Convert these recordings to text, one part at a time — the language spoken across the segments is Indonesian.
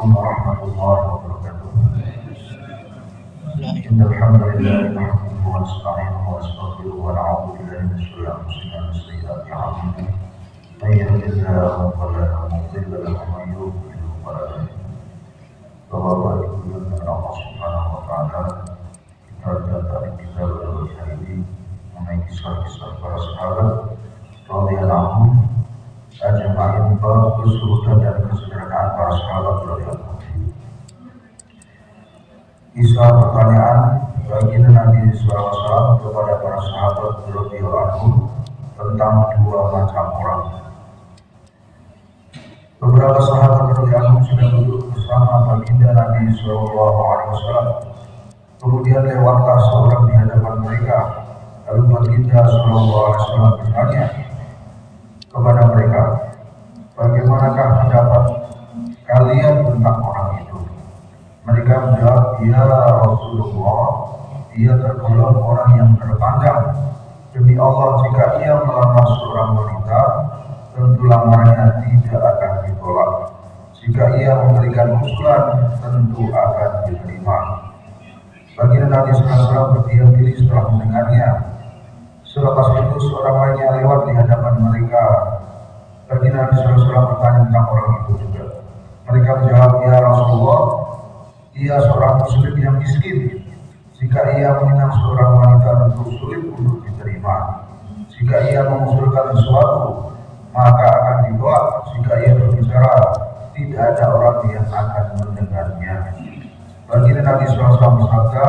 Assalamualaikum warahmatullahi wabarakatuh. Innal hamdalillah nahmaduhu wa nasta'inuhu wa nastaghfiruhu wa na'udzu billahi min shururi anfusina wa min sayyiati a'malina. May yahdihillahu fala mudilla lahu wa may yudlil fala hadiya lahu. Bapak Ibu dengan Allah Subhanahu wa taala, kita datang kita berhari mengenai kisah-kisah para sahabat radhiyallahu anhum ajma'in, bab kesulitan dan kesederhanaan para sahabat radhiyallahu anhum. Kisah pertanyaan bagi Nabi SAW kepada para sahabat radhiyallahu anhum tentang dua macam orang. Beberapa sahabat radhiyallahu anhum sudah duduk bersama baginda Nabi SAW. Kemudian lewatlah seorang di hadapan mereka. Lalu baginda SAW bertanya kepada mereka, bagaimanakah pendapat kalian tentang orang itu? Mereka menjawab, ya Rasulullah, ia tergolong orang yang terpandang. Demi Allah, jika ia melamar seorang wanita, tentu lamarnya tidak akan ditolak. Jika ia memberikan usulan, tentu akan diterima. Baginda Nabi SAW berdiam diri setelah mendengarnya. Selepas itu seorang lainnya lewat di hadapan mereka. Baginda Nabi SAW bertanya tentang orang itu juga. Mereka menjawab, ya Rasulullah, ia seorang muslim yang miskin. Jika ia meminang seorang wanita, tentu sulit untuk diterima. Jika ia mengusulkan sesuatu, maka akan ditolak. Jika ia berbicara, tidak ada orang yang akan mendengarnya. Baginda Nabi SAW bersabda,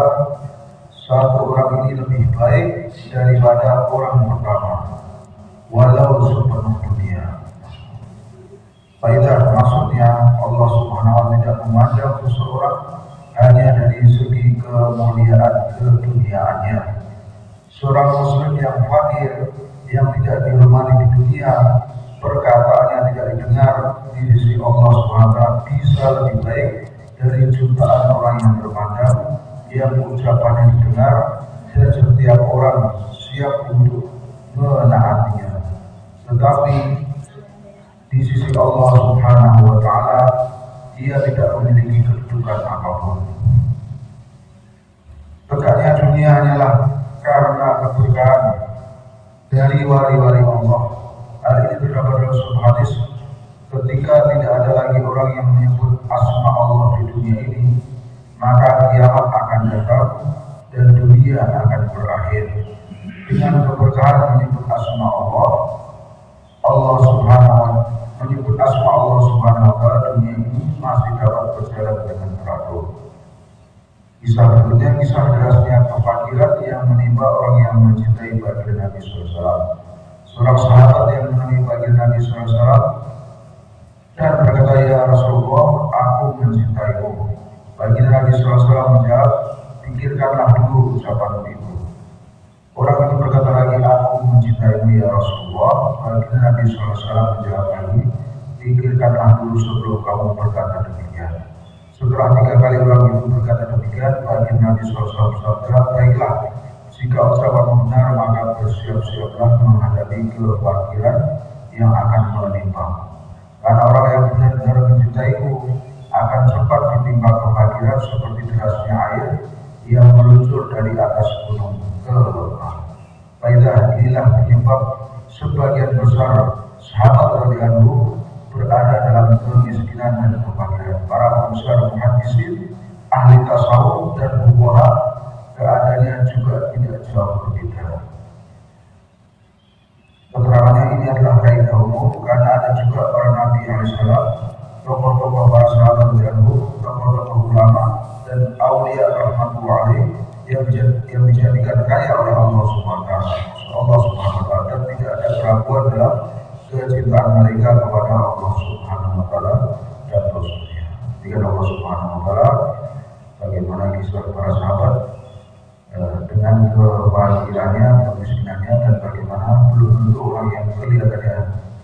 satu orang ini lebih baik daripada orang pertama, walau sepenuh dunia. Faidah, maksudnya Allah Subhanahu wa taala tidak memandang seseorang hanya dari segi kemuliaan keduniaannya. Seorang muslim yang fakir, yang tidak dihormati di dunia, perkataannya tidak didengar di sisi Allah Subhanahu wa taala bisa lebih baik dari jutaan orang yang berpandang, yang ucapannya didengar dan setiap orang siap untuk menaatinya. Tetapi di sisi Allah Subhanahu wa taala dia tidak memiliki kedudukan apapun. Tegaknya dunia hanyalah karena keberkahan dari wali-wali Allah. Hal ini terdapat dalam sebuah hadis, ketika tidak ada lagi orang yang menyebut asma Allah di dunia ini, maka kiamat akan datang dan dunia akan berakhir. Dengan keberkahan menyebut asma Allah, Allah Subhanahu wa taala menyebut asma Allah Subhanahu wa taala, dunia ini masih dapat berjalan dengan teratur. Kisah berikutnya kisah derasnya kefakiran yang menimpa orang yang mencintai baginda Nabi SAW. Seorang sahabat yang menemui baginda Nabi SAW dan berkata, ya Rasulullah, aku mencintaimu. Baginda Nabi SAW menjawab, pikirkanlah dulu ucapan itu. Orang itu berkata lagi, aku mencintaimu ya Rasulullah. Baginda Nabi SAW menjawab lagi, pikirkanlah dulu sebelum kamu berkata demikian. Setelah 3 kali orang itu berkata demikian, baginda Nabi SAW bersabda, baiklah, jika ucapanmu benar, maka bersiap-siaplah menghadapi kefakiran yang akan menimpa. Karena orang yang benar-benar mencintaiku akan cepat ditimpa kefakiran seperti derasnya air yang meluncur dari atas gunung ke bawah. Faidah, inilah penyebab sebagian besar sahabat radhiyallahu anhu berada dalam kemiskinan dan kefakiran. Para pembesar muhaddisin, ahli tasawuf dan fuqaha, keadaannya juga tidak jauh berbeda. Keterangannya ini adalah kaidah umum karena ada juga para nabi alaihissalam, tokoh-tokoh para sahabat radhiyallahu, tokoh-tokoh ulama dan aulia rahmatullahi alaih yang dijadikan kaya oleh Allah Subhanahu wa taala. Allah Subhanahu wa taala, dan tidak ada keraguan dalam kecintaan mereka kepada Allah Subhanahu wa taala dan Rasulnya. Dengan Allah Subhanahu wa taala, bagaimana kisah para sahabat dengan kefakirannya, kemiskinannya, dan bagaimana belum tentu orang yang kelihatannya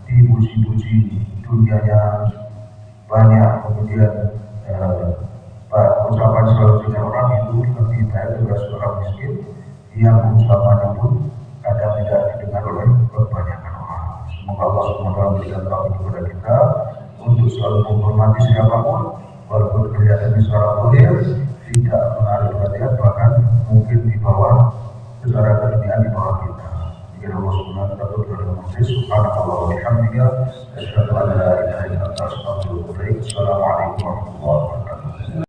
dipuji-puji dunianya banyak, kemudian ucapan selanjutnya orang itu lebih baik daripada seorang miskin yang ucapannya pun kadang tidak didengar oleh kebanyakan orang. Semoga Allah SWT memberikan taufik kepada kita untuk selalu menghormati siapapun, walaupun kelihatan secara zahir tidak menarik perhatian, bahkan mungkin di bawah secara keduniaan di bawah kita. Jika Allah Subhanahu wa taala berdoa majlis, subhanallah wa bihamdihi, asyhadu an la ilaha illa anta astaghfiruka wa atubu ilaik. Assalamualaikum warahmatullahi wabarakatuh.